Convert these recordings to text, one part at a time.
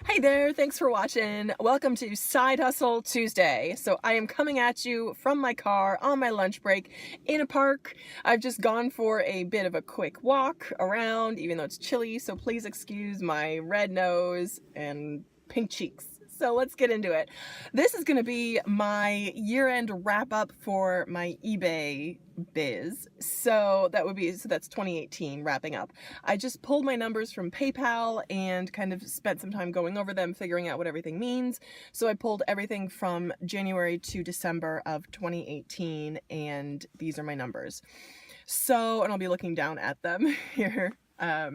Hey there, thanks for watching. Welcome to Side Hustle Tuesday. So I am coming at you from my car on my lunch break in a park. I've just gone for a bit of a quick walk around, even though it's chilly, so please excuse my red nose and pink cheeks. So let's get into it. This is going to be my year-end wrap-up for my eBay biz. So that's 2018 wrapping up. I just pulled my numbers from PayPal and kind of spent some time going over them, figuring out what everything means. So I pulled everything from January to December of 2018, and these are my numbers. So, and I'll be looking down at them here. I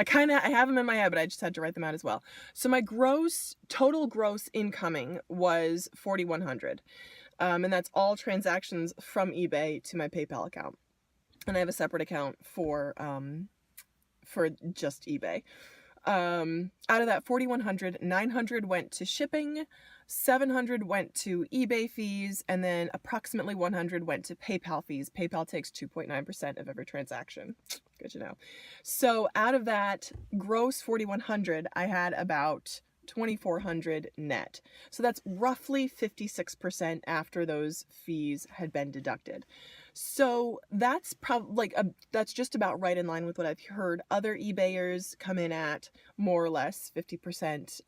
have them in my head, but I just had to write them out as well. So my total gross incoming was $4,100. And that's all transactions from eBay to my PayPal account. And I have a separate account for just eBay. Out of that 4,100, 900 went to shipping, 700 went to eBay fees, and then approximately 100 went to PayPal fees. PayPal takes 2.9% of every transaction. Good to know. So out of that gross 4,100, I had about 2,400 net. So that's roughly 56% after those fees had been deducted. So that's probably that's just about right in line with what I've heard other eBayers come in at, more or less 50%.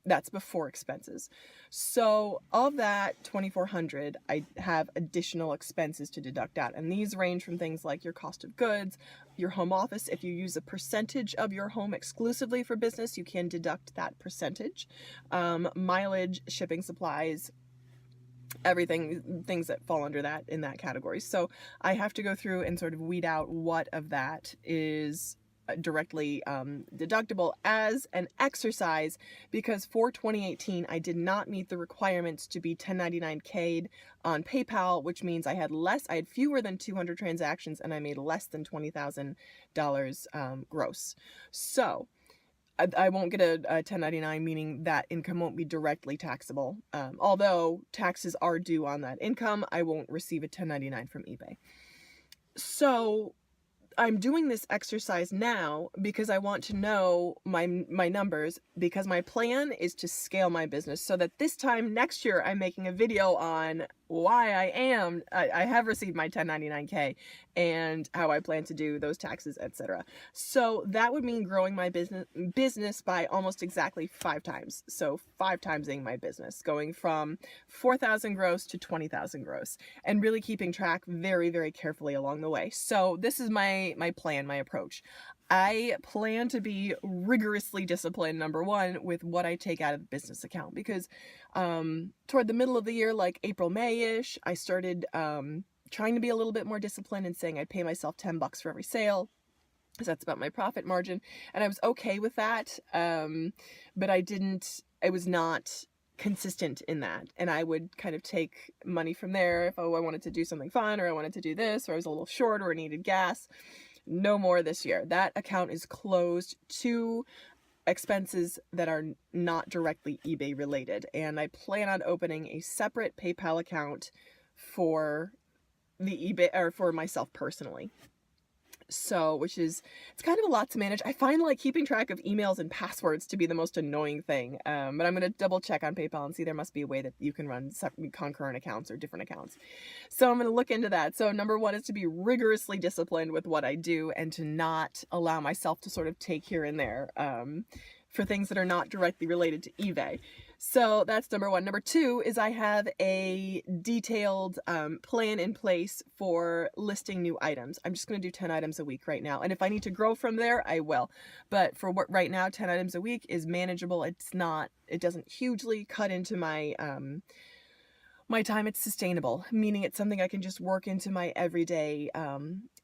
That's before expenses. So of that 2,400, I have additional expenses to deduct out, and these range from things like your cost of goods, your home office. If you use a percentage of your home exclusively for business, you can deduct that percentage. Mileage, shipping supplies, everything, things that fall under that in that category. So I have to go through and sort of weed out what of that is directly deductible as an exercise, because for 2018 I did not meet the requirements to be 1099K'd on PayPal, which means I had fewer than 200 transactions and I made less than $20,000 gross. So I won't get a 1099, meaning that income won't be directly taxable. Although taxes are due on that income, I won't receive a 1099 from eBay. So I'm doing this exercise now because I want to know my numbers, because my plan is to scale my business so that this time next year I'm making a video on why I have received my 1099K and how I plan to do those taxes, etc. So that would mean growing my business by almost exactly 5 times. So 5 timesing my business, going from 4,000 gross to 20,000 gross, and really keeping track very, very carefully along the way. So this is my plan, my approach. I plan to be rigorously disciplined, number one, with what I take out of the business account, because toward the middle of the year, like April, May-ish, I started trying to be a little bit more disciplined and saying I'd pay myself $10 for every sale, because that's about my profit margin, and I was okay with that, but I was not consistent in that, and I would kind of take money from there if I wanted to do something fun, or I wanted to do this, or I was a little short, or I needed gas. No more this year. That account is closed to expenses that are not directly eBay related, and I plan on opening a separate PayPal account for the eBay, or for myself personally. So, it's kind of a lot to manage. I find like keeping track of emails and passwords to be the most annoying thing. But I'm going to double check on PayPal and see there must be a way that you can run concurrent accounts or different accounts. So I'm going to look into that. So number one is to be rigorously disciplined with what I do and to not allow myself to sort of take here and there for things that are not directly related to eBay. So that's number one. Number two is I have a detailed plan in place for listing new items. I'm just going to do 10 items a week right now. And if I need to grow from there, I will. But for what right now, 10 items a week is manageable. It doesn't hugely cut into my my time. It's sustainable, meaning it's something I can just work into my everyday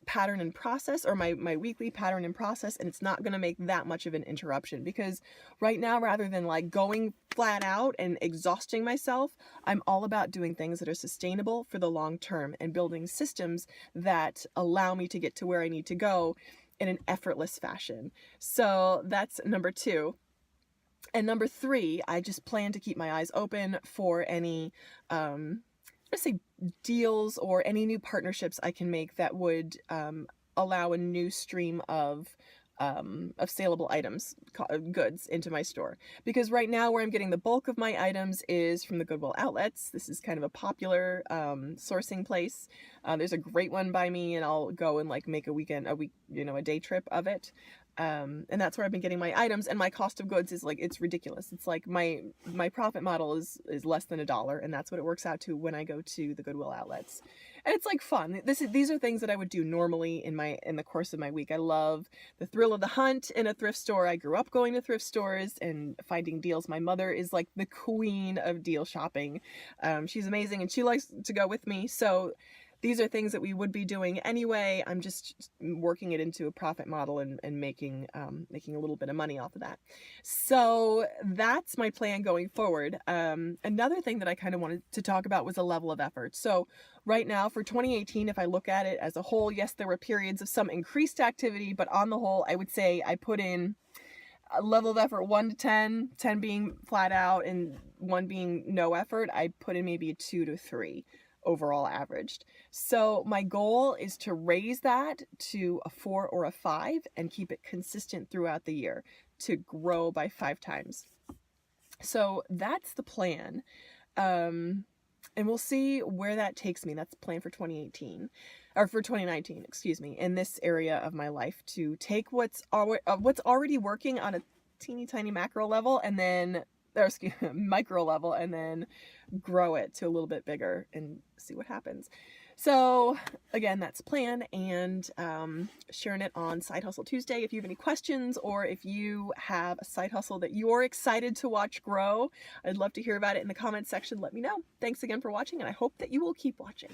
pattern and process, or my weekly pattern and process, and it's not going to make that much of an interruption, because right now, rather than like going flat out and exhausting myself, I'm all about doing things that are sustainable for the long term and building systems that allow me to get to where I need to go in an effortless fashion. So that's number two. And number three, I just plan to keep my eyes open for any let's say deals or any new partnerships I can make that would allow a new stream of saleable items, goods into my store. Because right now where I'm getting the bulk of my items is from the Goodwill outlets. This is kind of a popular sourcing place. There's a great one by me, and I'll go and like make a day trip of it. And that's where I've been getting my items, and my cost of goods is like, it's ridiculous. It's like my profit model is less than $1, and that's what it works out to when I go to the Goodwill outlets. And it's like fun. These are things that I would do normally in the course of my week. I love the thrill of the hunt in a thrift store. I grew up going to thrift stores and finding deals. My mother is like the queen of deal shopping. She's amazing, and she likes to go with me. So these are things that we would be doing anyway. I'm just working it into a profit model and making a little bit of money off of that. So that's my plan going forward. Another thing that I kind of wanted to talk about was a level of effort. So right now for 2018, if I look at it as a whole, yes, there were periods of some increased activity, but on the whole, I would say I put in a level of effort 1 to 10, 10 being flat out and 1 being no effort. I put in maybe a 2 to 3 overall averaged. So my goal is to raise that to a 4 or a 5 and keep it consistent throughout the year to grow by 5 times. So that's the plan. And we'll see where that takes me. That's the plan for 2018 or for 2019, excuse me, in this area of my life, to take what's already working on a teeny tiny macro level and then micro level, and then grow it to a little bit bigger and see what happens. So again, that's the plan, and sharing it on Side Hustle Tuesday. If you have any questions, or if you have a side hustle that you're excited to watch grow, I'd love to hear about it in the comments section. Let me know. Thanks again for watching, and I hope that you will keep watching.